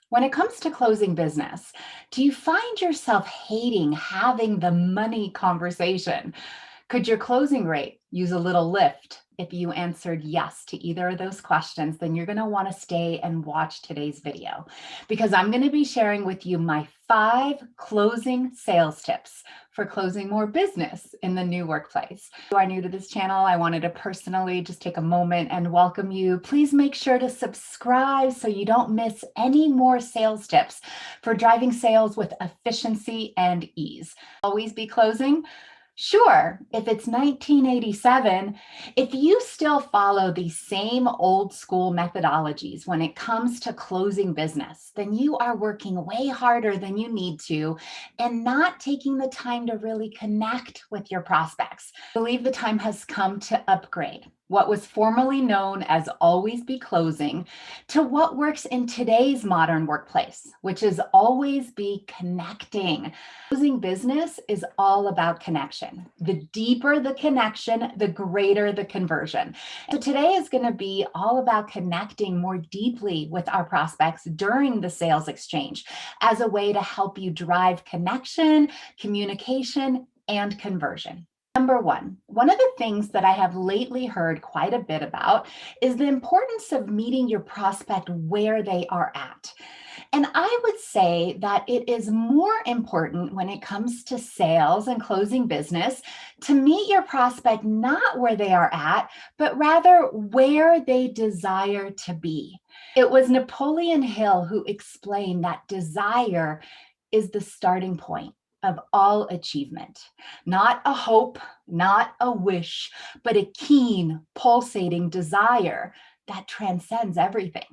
When it comes to closing business, do you find yourself hating having the money conversation? Could your closing rate use a little lift? If you answered yes to either of those questions, then you're going to want to stay and watch today's video because I'm going to be sharing with you my 5 closing sales tips for closing more business in the new workplace. If you are new to this channel, I wanted to personally just take a moment and welcome you. Please make sure to subscribe so you don't miss any more sales tips for driving sales with efficiency and ease. Always be closing. Sure, if it's 1987, if you still follow the same old school methodologies when it comes to closing business, then you are working way harder than you need to and not taking the time to really connect with your prospects. I believe the time has come to upgrade what was formerly known as always be closing to what works in today's modern workplace, which is always be connecting. Closing business is all about connection. The deeper the connection, the greater the conversion. So today is going to be all about connecting more deeply with our prospects during the sales exchange as a way to help you drive connection, communication, and conversion. Number one of the things that I have lately heard quite a bit about is the importance of meeting your prospect where they are at. And I would say that it is more important when it comes to sales and closing business to meet your prospect not where they are at, but rather where they desire to be. It was Napoleon Hill who explained that desire is the starting point of all achievement. Not a hope, not a wish, but a keen, pulsating desire that transcends everything.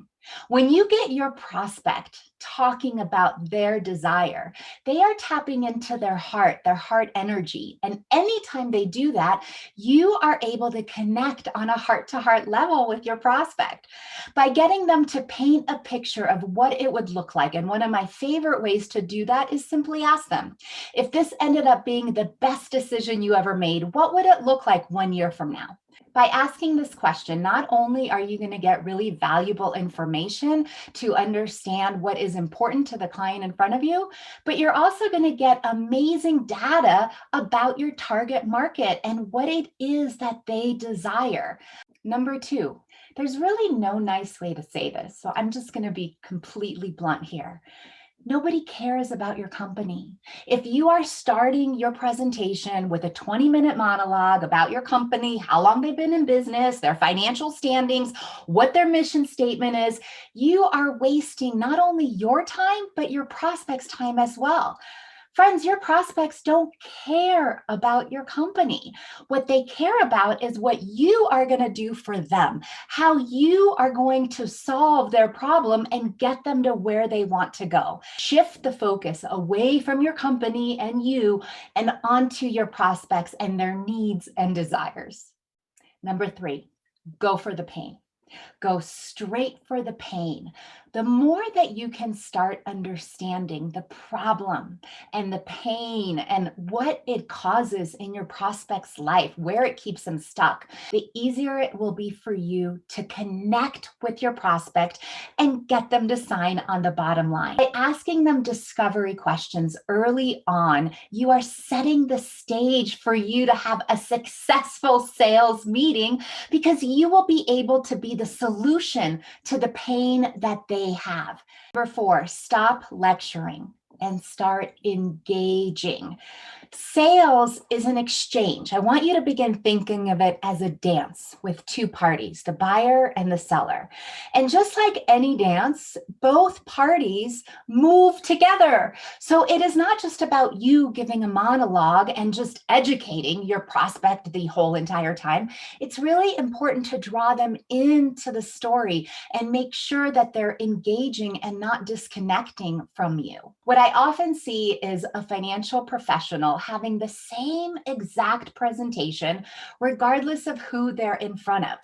When you get your prospect talking about their desire, they are tapping into their heart energy. And anytime they do that, you are able to connect on a heart-to-heart level with your prospect by getting them to paint a picture of what it would look like. And one of my favorite ways to do that is simply ask them, if this ended up being the best decision you ever made, what would it look like 1 year from now? By asking this question, not only are you going to get really valuable information to understand what is important to the client in front of you, but you're also going to get amazing data about your target market and what it is that they desire. Number 2, there's really no nice way to say this, so I'm just going to be completely blunt here. Nobody cares about your company. If you are starting your presentation with a 20-minute monologue about your company, how long they've been in business, their financial standings, what their mission statement is, you are wasting not only your time, but your prospects' time as well. Friends, your prospects don't care about your company. What they care about is what you are going to do for them, how you are going to solve their problem and get them to where they want to go. Shift the focus away from your company and you and onto your prospects and their needs and desires. Number 3, go for the pain. Go straight for the pain. The more that you can start understanding the problem and the pain and what it causes in your prospect's life, where it keeps them stuck, the easier it will be for you to connect with your prospect and get them to sign on the bottom line. By asking them discovery questions early on, you are setting the stage for you to have a successful sales meeting because you will be able to be the solution to the pain that they have. Number 4, stop lecturing and start engaging. Sales is an exchange. I want you to begin thinking of it as a dance with 2 parties, the buyer and the seller. And just like any dance, both parties move together. So it is not just about you giving a monologue and just educating your prospect the whole entire time. It's really important to draw them into the story and make sure that they're engaging and not disconnecting from you. What I often see is a financial professional having the same exact presentation, regardless of who they're in front of.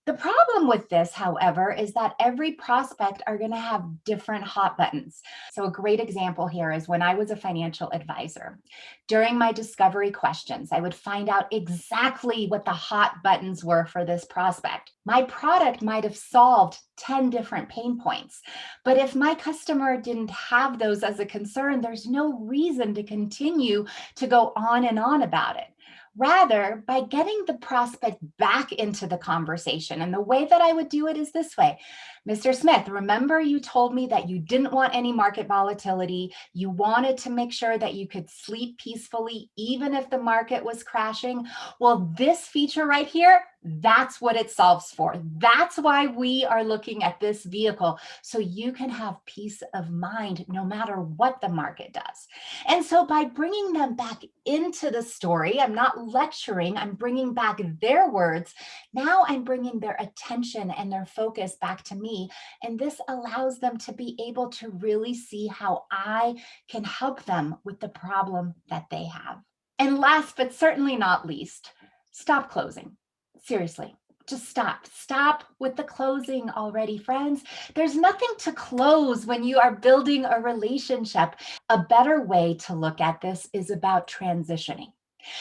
The problem with this, however, is that every prospect are going to have different hot buttons. So, a great example here is when I was a financial advisor. During my discovery questions, I would find out exactly what the hot buttons were for this prospect. My product might have solved 10 different pain points, but if my customer didn't have those as a concern, there's no reason to continue to go on and on about it. Rather, by getting the prospect back into the conversation. And the way that I would do it is this way. Mr. Smith, remember you told me that you didn't want any market volatility. You wanted to make sure that you could sleep peacefully, even if the market was crashing. Well, this feature right here, that's what it solves for. That's why we are looking at this vehicle, so you can have peace of mind no matter what the market does. And so by bringing them back into the story, I'm not lecturing, I'm bringing back their words. Now I'm bringing their attention and their focus back to me. And this allows them to be able to really see how I can help them with the problem that they have. And last but certainly not least, stop closing. Seriously, just stop. Stop with the closing already, friends. There's nothing to close when you are building a relationship. A better way to look at this is about transitioning.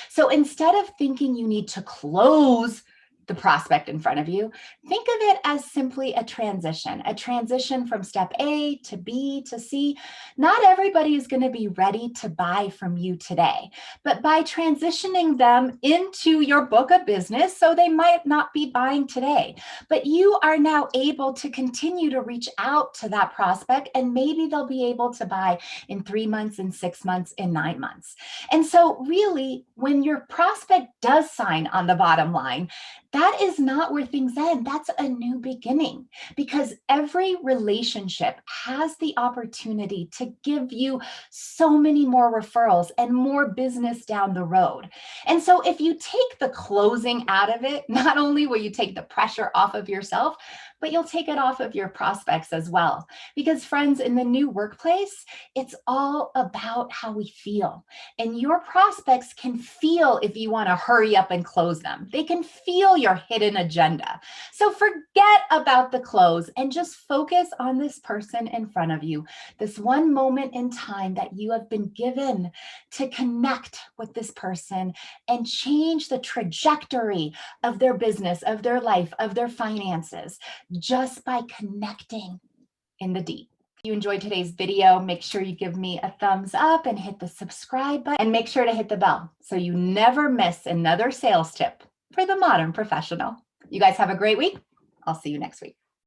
So instead of thinking you need to close the prospect in front of you, think of it as simply a transition from step A to B to C. Not everybody is going to be ready to buy from you today, but by transitioning them into your book of business, so they might not be buying today, but you are now able to continue to reach out to that prospect, and maybe they'll be able to buy in 3 months, in 6 months, in 9 months. And so really, when your prospect does sign on the bottom line, that is not where things end. That's a new beginning, because every relationship has the opportunity to give you so many more referrals and more business down the road. And so if you take the closing out of it, not only will you take the pressure off of yourself, but you'll take it off of your prospects as well. Because friends, in the new workplace, it's all about how we feel. And your prospects can feel if you want to hurry up and close them. They can feel your hidden agenda. So forget about the close and just focus on this person in front of you, this one moment in time that you have been given to connect with this person and change the trajectory of their business, of their life, of their finances, just by connecting in the deep. If you enjoyed today's video, make sure you give me a thumbs up and hit the subscribe button, and make sure to hit the bell so you never miss another sales tip for the modern professional. You guys have a great week. I'll see you next week.